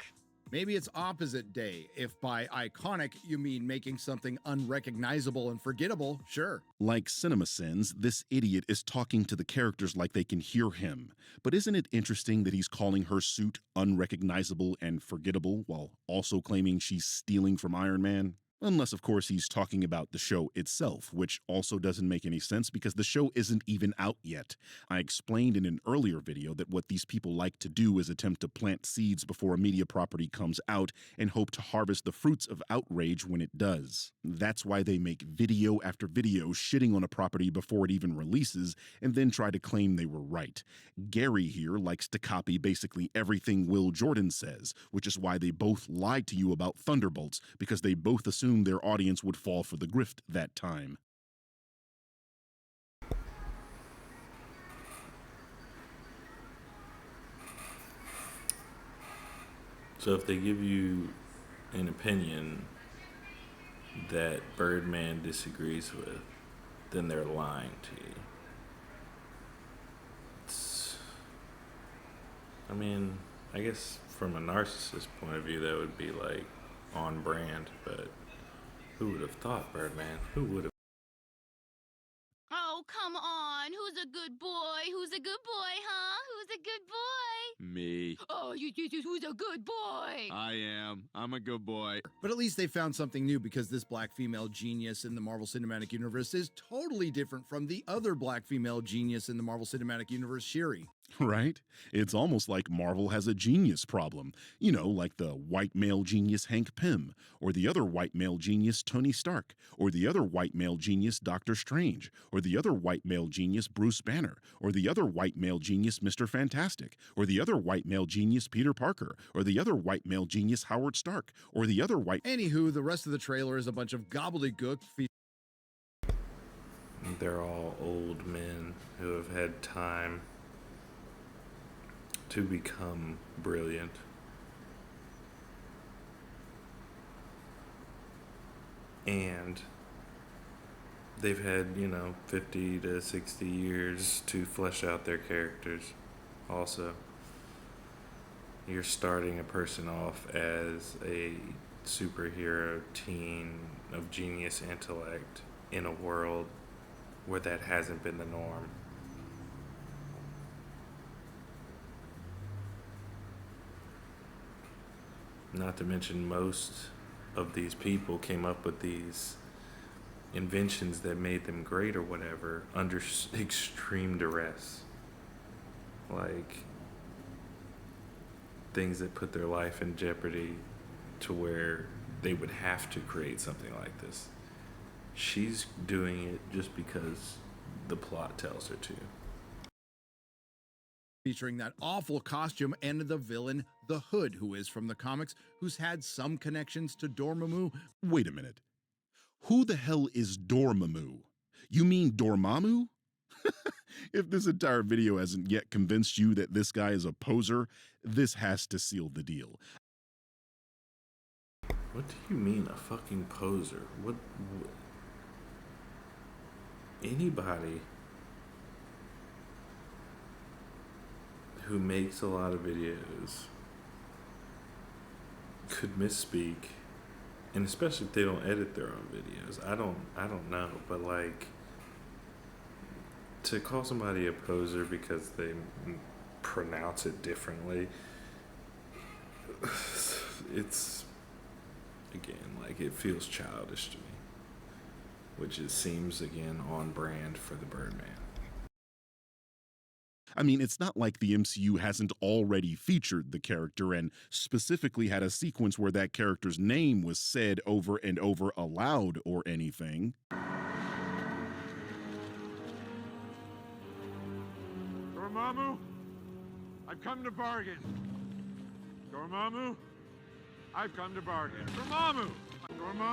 Maybe it's opposite day. If by iconic you mean making something unrecognizable and forgettable, sure. Like CinemaSins, this idiot is talking to the characters like they can hear him. But isn't it interesting that he's calling her suit unrecognizable and forgettable while also claiming she's stealing from Iron Man? Unless, of course, he's talking about the show itself, which also doesn't make any sense because the show isn't even out yet. I explained in an earlier video that what these people like to do is attempt to plant seeds before a media property comes out and hope to harvest the fruits of outrage when it does. That's why they make video after video shitting on a property before it even releases and then try to claim they were right. Gary here likes to copy basically everything Will Jordan says, which is why they both lied to you about Thunderbolts, because they both assumed their audience would fall for the grift that time. So if they give you an opinion that Birdman disagrees with, then they're lying to you. I mean, I guess from a narcissist point of view, that would be like on brand, but Who would have thought, Birdman? Who would have? Oh, come on. Who's a good boy? Who's a good boy, huh? Who's a good boy? Me. Oh, who's a good boy? I am. I'm a good boy. But at least they found something new, because this black female genius in the Marvel Cinematic Universe is totally different from the other black female genius in the Marvel Cinematic Universe, Shuri. Right? It's almost like Marvel has a genius problem. You know, like the white male genius Hank Pym, or the other white male genius Tony Stark, or the other white male genius Doctor Strange, or the other white male genius Bruce Banner, or the other white male genius Mr. Fantastic, or the other white male genius Peter Parker, or the other white male genius Howard Stark, or the other white... Anywho, the rest of the trailer is a bunch of gobbledygook. They're all old men who have had time to become brilliant. And they've had, 50 to 60 years to flesh out their characters also. You're starting a person off as a superhero teen of genius intellect in a world where that hasn't been the norm. Not to mention, most of these people came up with these inventions that made them great or whatever under extreme duress. Like things that put their life in jeopardy to where they would have to create something like this. She's doing it just because the plot tells her to. Featuring that awful costume and the villain, the Hood, who is from the comics, who's had some connections to Dormammu. Wait a minute. Who the hell is Dormammu? You mean Dormammu? If this entire video hasn't yet convinced you that this guy is a poser, this has to seal the deal. What do you mean, a fucking poser? What? Anybody who makes a lot of videos could misspeak, and especially if they don't edit their own videos. I don't know, but like, to call somebody a poser because they pronounce it differently, it's, again, like, it feels childish to me, which it seems, again, on brand for the Birdman. I mean, it's not like the MCU hasn't already featured the character and specifically had a sequence where that character's name was said over and over aloud or anything. Dormammu, I've come to bargain. Dormammu, I've come to bargain. Dormammu!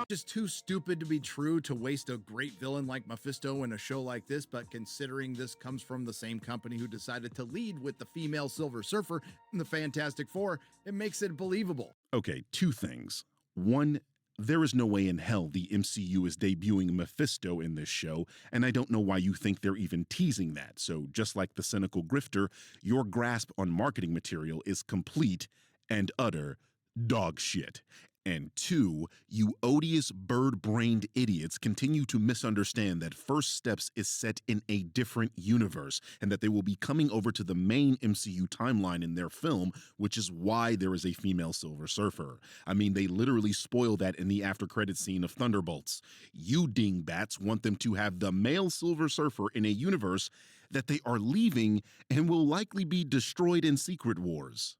Just too stupid to be true to waste a great villain like Mephisto in a show like this, but considering this comes from the same company who decided to lead with the female Silver Surfer in the Fantastic Four, it makes it believable. Okay, two things. One, there is no way in hell the MCU is debuting Mephisto in this show, and I don't know why you think they're even teasing that. So just like the cynical grifter, your grasp on marketing material is complete and utter dog shit. And two, you odious bird-brained idiots continue to misunderstand that First Steps is set in a different universe and that they will be coming over to the main MCU timeline in their film, which is why there is a female Silver Surfer. I mean, they literally spoil that in the after-credit scene of Thunderbolts. You dingbats want them to have the male Silver Surfer in a universe that they are leaving and will likely be destroyed in Secret Wars.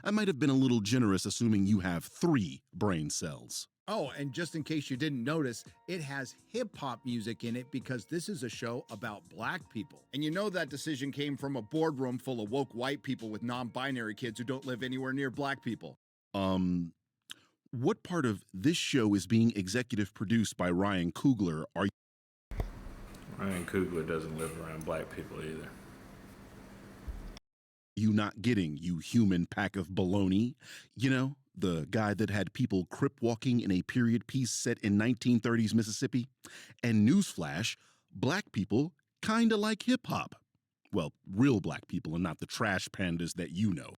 I might have been a little generous assuming you have 3 brain cells. Oh, and just in case you didn't notice, it has hip-hop music in it because this is a show about black people. And you know that decision came from a boardroom full of woke white people with non-binary kids who don't live anywhere near black people. What part of this show is being executive produced by Ryan Coogler are you? Ryan Coogler doesn't live around black people either. You not getting, you human pack of baloney? You know, the guy that had people crip walking in a period piece set in 1930s Mississippi? And newsflash, black people kinda like hip-hop. Well, real black people and not the trash pandas that you know.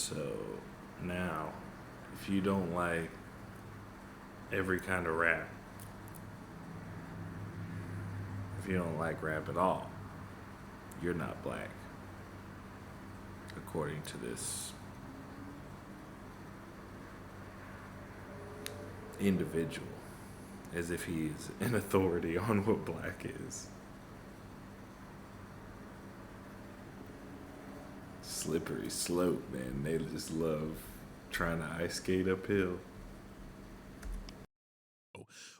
So now, if you don't like every kind of rap, if you don't like rap at all, you're not black, according to this individual, as if he's an authority on what black is. Slippery slope, man. They just love trying to ice skate uphill.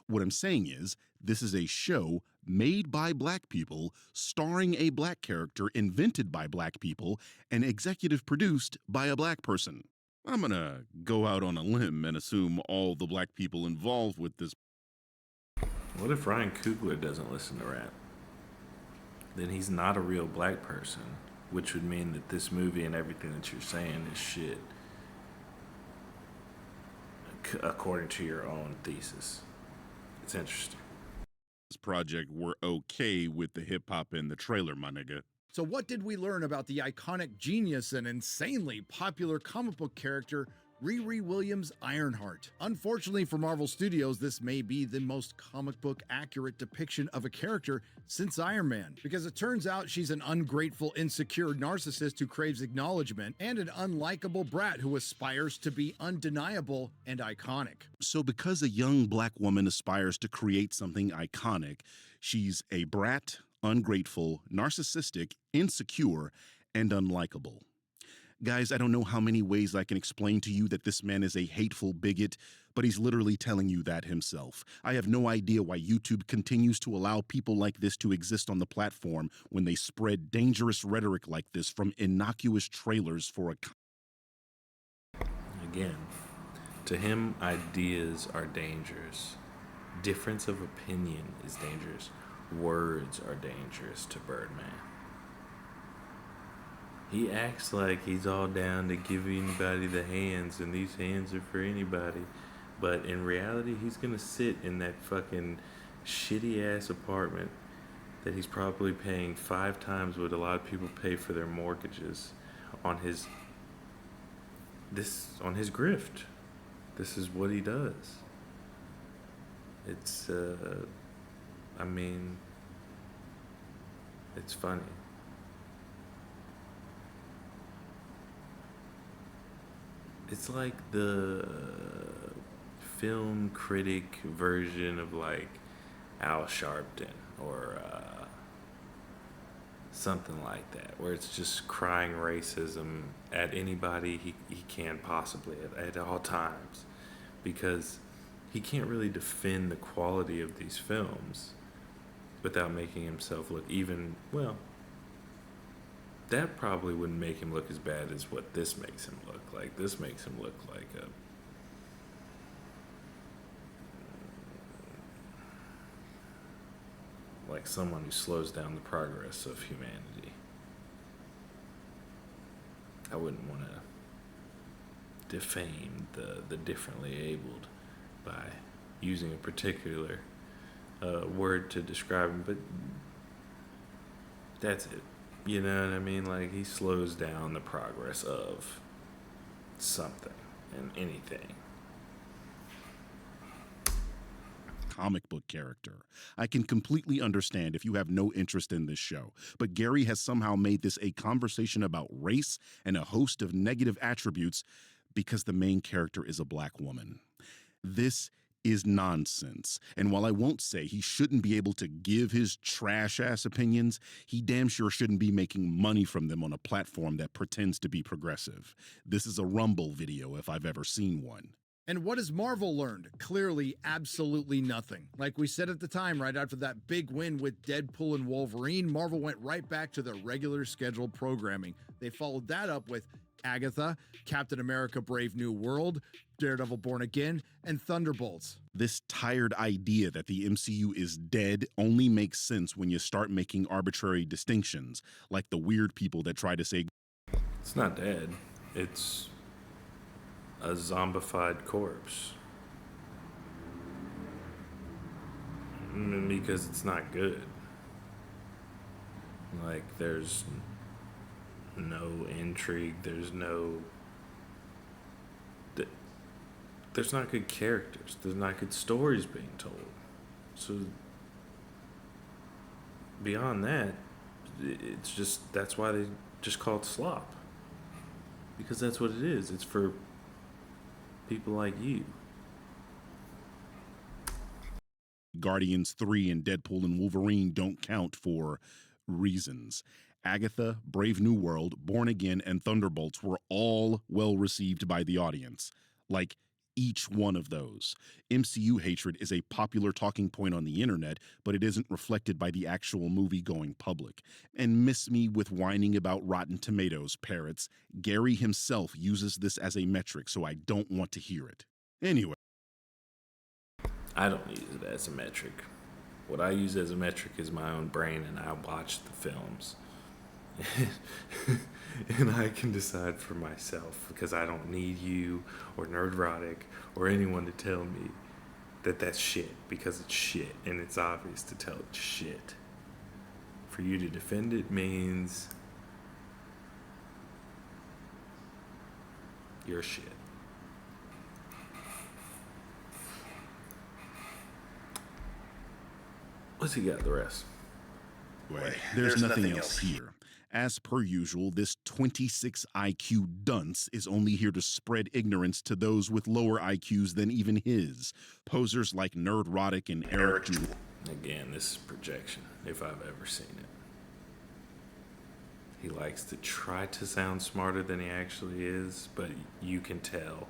What I'm saying is, this is a show made by black people, starring a black character invented by black people, and executive produced by a black person. I'm gonna go out on a limb and assume all the black people involved with this. What if Ryan Coogler doesn't listen to rap? Then he's not a real black person, which would mean that this movie and everything that you're saying is shit, according to your own thesis. It's interesting. This project were okay with the hip hop in the trailer, my nigga. So what did we learn about the iconic genius and insanely popular comic book character Riri Williams Ironheart? Unfortunately for Marvel Studios, this may be the most comic book accurate depiction of a character since Iron Man, because it turns out she's an ungrateful, insecure narcissist who craves acknowledgement and an unlikable brat who aspires to be undeniable and iconic. So because a young black woman aspires to create something iconic, she's a brat, ungrateful, narcissistic, insecure, and unlikable. Guys, I don't know how many ways I can explain to you that this man is a hateful bigot, but he's literally telling you that himself. I have no idea why YouTube continues to allow people like this to exist on the platform when they spread dangerous rhetoric like this from innocuous trailers for a... Again, to him, ideas are dangerous. Difference of opinion is dangerous. Words are dangerous to Birdman. He acts like he's all down to give anybody the hands, and these hands are for anybody. But in reality, he's gonna sit in that fucking shitty ass apartment that he's probably paying 5 times what a lot of people pay for their mortgages on his grift. This is what he does. It's I mean, it's funny. It's like the film critic version of like Al Sharpton or something like that, where it's just crying racism at anybody he can possibly at all times, because he can't really defend the quality of these films without making himself look even, well, that probably wouldn't make him look as bad as what this makes him look like. This makes him look like someone who slows down the progress of humanity. I wouldn't want to defame the differently abled by using a particular word to describe him, but that's it. You know what I mean? Like, he slows down the progress of something and anything. Comic book character. I can completely understand if you have no interest in this show, but Gary has somehow made this a conversation about race and a host of negative attributes because the main character is a black woman. This is nonsense. And while I won't say he shouldn't be able to give his trash-ass opinions, he damn sure shouldn't be making money from them on a platform that pretends to be progressive. This is a Rumble video if I've ever seen one. And what has Marvel learned? Clearly, absolutely nothing. Like we said at the time, right after that big win with Deadpool and Wolverine, Marvel went right back to their regular scheduled programming. They followed that up with Agatha, Captain America Brave New World, Daredevil Born Again, and Thunderbolts. This tired idea that the MCU is dead only makes sense when you start making arbitrary distinctions, like the weird people that try to say, it's not dead. It's a zombified corpse. Because it's not good. Like, there's no intrigue, there's no there's not good characters. There's not good stories being told. So beyond that, it's just, that's why they just call it slop. Because that's what it is. It's for people like you. Guardians 3 and Deadpool and Wolverine don't count for reasons. Agatha, Brave New World, Born Again, and Thunderbolts were all well received by the audience. Like, each one of those. MCU hatred is a popular talking point on the internet, but it isn't reflected by the actual movie-going public. And miss me with whining about Rotten Tomatoes, parrots. Gary himself uses this as a metric, so I don't want to hear it. Anyway. I don't use it as a metric. What I use as a metric is my own brain, and I watch the films. And I can decide for myself, because I don't need you or Nerdrotic or anyone to tell me that that's shit, because it's shit, and it's obvious to tell it's shit. For you to defend it means you're shit. What's he got the rest? Wait, there's nothing else here. As per usual, this 26 IQ dunce is only here to spread ignorance to those with lower IQs than even his. Posers like Nerdrotic and Eric Jewell. Again, this is projection, if I've ever seen it. He likes to try to sound smarter than he actually is, but you can tell.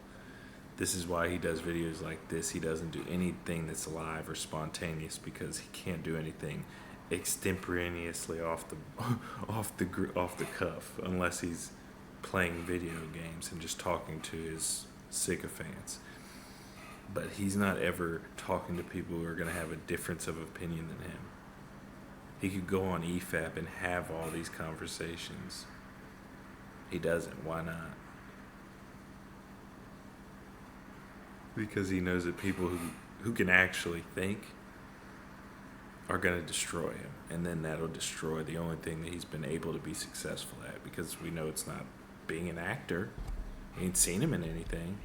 This is why he does videos like this. He doesn't do anything that's live or spontaneous, because he can't do anything extemporaneously off the cuff, unless he's playing video games and just talking to his sycophants. But he's not ever talking to people who are going to have a difference of opinion than him. He could go on EFAP and have all these conversations. He doesn't. Why not? Because he knows that people who can actually think are going to destroy him. And then that'll destroy the only thing that he's been able to be successful at, because we know it's not being an actor. We ain't seen him in anything.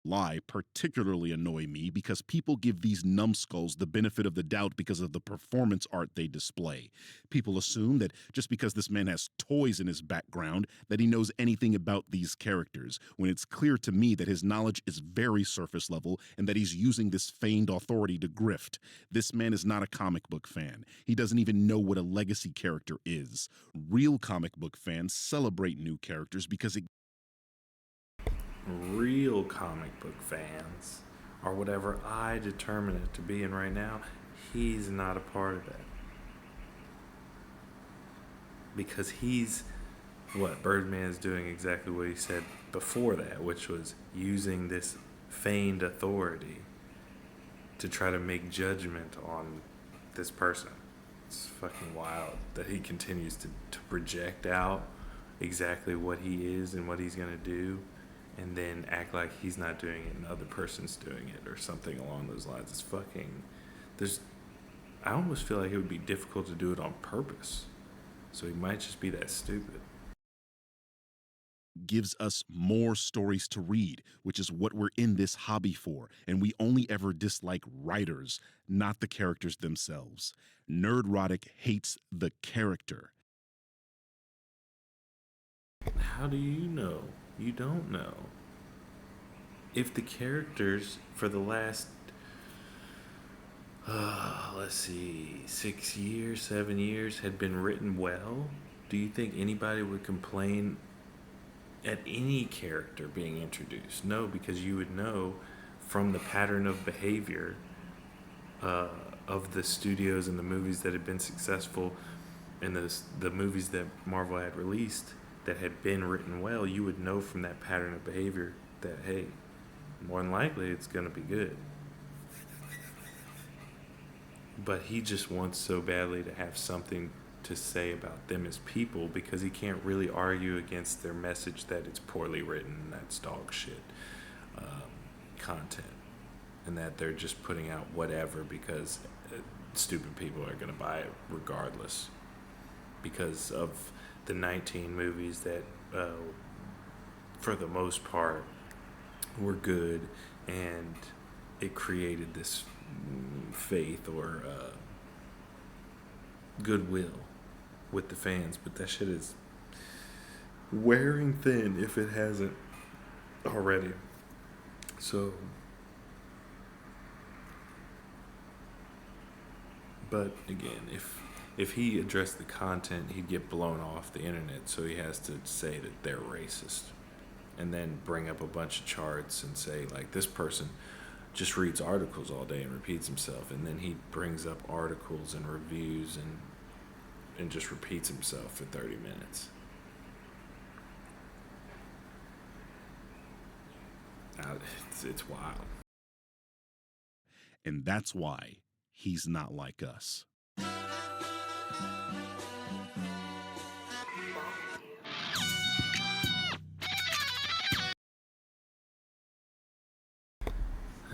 Lie particularly annoy me because people give these numbskulls the benefit of the doubt because of the performance art they display. People assume that just because this man has toys in his background that he knows anything about these characters, when it's clear to me that his knowledge is very surface level and that he's using this feigned authority to grift. This man is not a comic book fan. He doesn't even know what a legacy character is. Real comic book fans celebrate new characters because it real comic book fans, or whatever I determine it to be, and right now, he's not a part of that. Because Birdman's doing exactly what he said before that, which was using this feigned authority to try to make judgment on this person. It's fucking wild that he continues to project out exactly what he is and what he's going to do, and then act like he's not doing it and the other person's doing it or something along those lines. It's fucking... I almost feel like it would be difficult to do it on purpose. So he might just be that stupid. Gives us more stories to read, which is what we're in this hobby for. And we only ever dislike writers, not the characters themselves. Nerdrotic hates the character. How do you know? You don't know. If the characters for the last, 6 years, 7 years had been written well, do you think anybody would complain at any character being introduced? No, because you would know from the pattern of behavior of the studios and the movies that had been successful and the movies that Marvel had released that had been written well. You would know from that pattern of behavior that, hey, more than likely it's going to be good. But he just wants so badly to have something to say about them as people, because he can't really argue against their message that it's poorly written and that's dog shit content, and that they're just putting out whatever because stupid people are going to buy it regardless, because of the 19 movies that for the most part were good, and it created this faith or goodwill with the fans. But that shit is wearing thin if it hasn't already. So, but again, if he addressed the content, he'd get blown off the internet. So he has to say that they're racist, and then bring up a bunch of charts and say, like, this person just reads articles all day and repeats himself. And then he brings up articles and reviews and just repeats himself for 30 minutes. It's wild. And that's why he's not like us.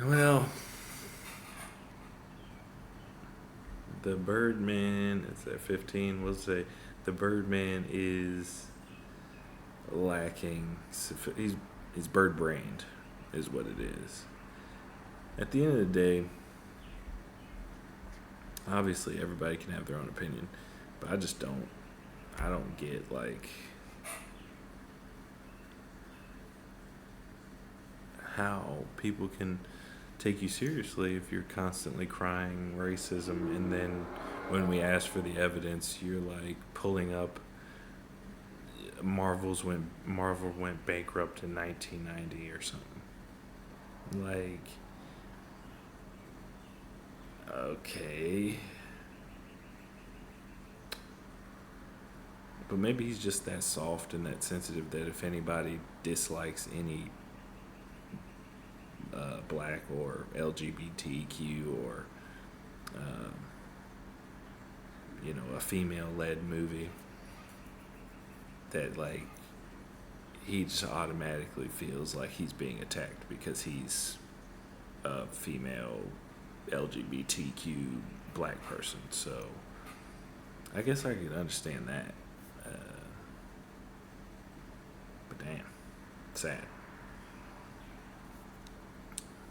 Well, the Birdman is at 15. We'll say the Birdman is lacking. He's bird-brained, is what it is. At the end of the day, obviously everybody can have their own opinion, but I don't get, like, how people can take you seriously if you're constantly crying racism, and then when we ask for the evidence, you're like pulling up Marvel went bankrupt in 1990 or something. Like, okay. But maybe he's just that soft and that sensitive that if anybody dislikes any black or LGBTQ or a female-led movie, that, like, he just automatically feels like he's being attacked because he's a female LGBTQ black person. So I guess I could understand that. But damn, sad.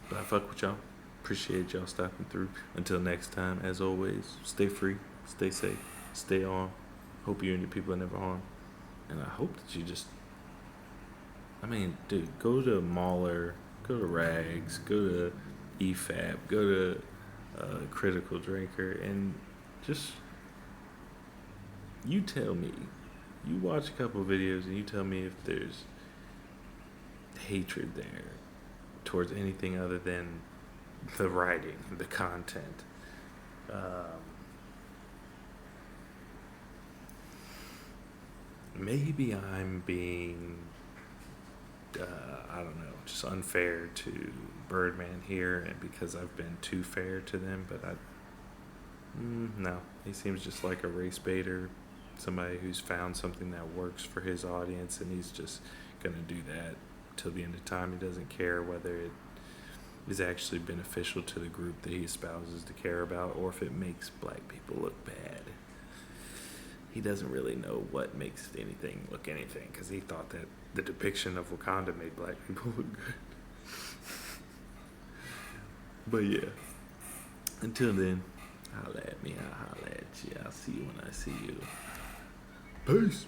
But I fuck with y'all. Appreciate y'all stopping through. Until next time, as always, stay free, stay safe, stay on. Hope you and your people are never harmed. And I hope that you just, dude, go to Mauler, go to Rags, go to EFAP, go to Critical Drinker, and just, you tell me. You watch a couple of videos and you tell me if there's hatred there towards anything other than the writing, the content. Maybe I'm being, I don't know, just unfair to Birdman here, and because I've been too fair to them, but no, he seems just like a race baiter, somebody who's found something that works for his audience, and he's just gonna do that till the end of time. He doesn't care whether it is actually beneficial to the group that he espouses to care about, or if it makes black people look bad. He doesn't really know what makes anything look anything, because he thought that the depiction of Wakanda made black people look good. But yeah, until then, holla at me, I'll holla at you. I'll see you when I see you. Peace.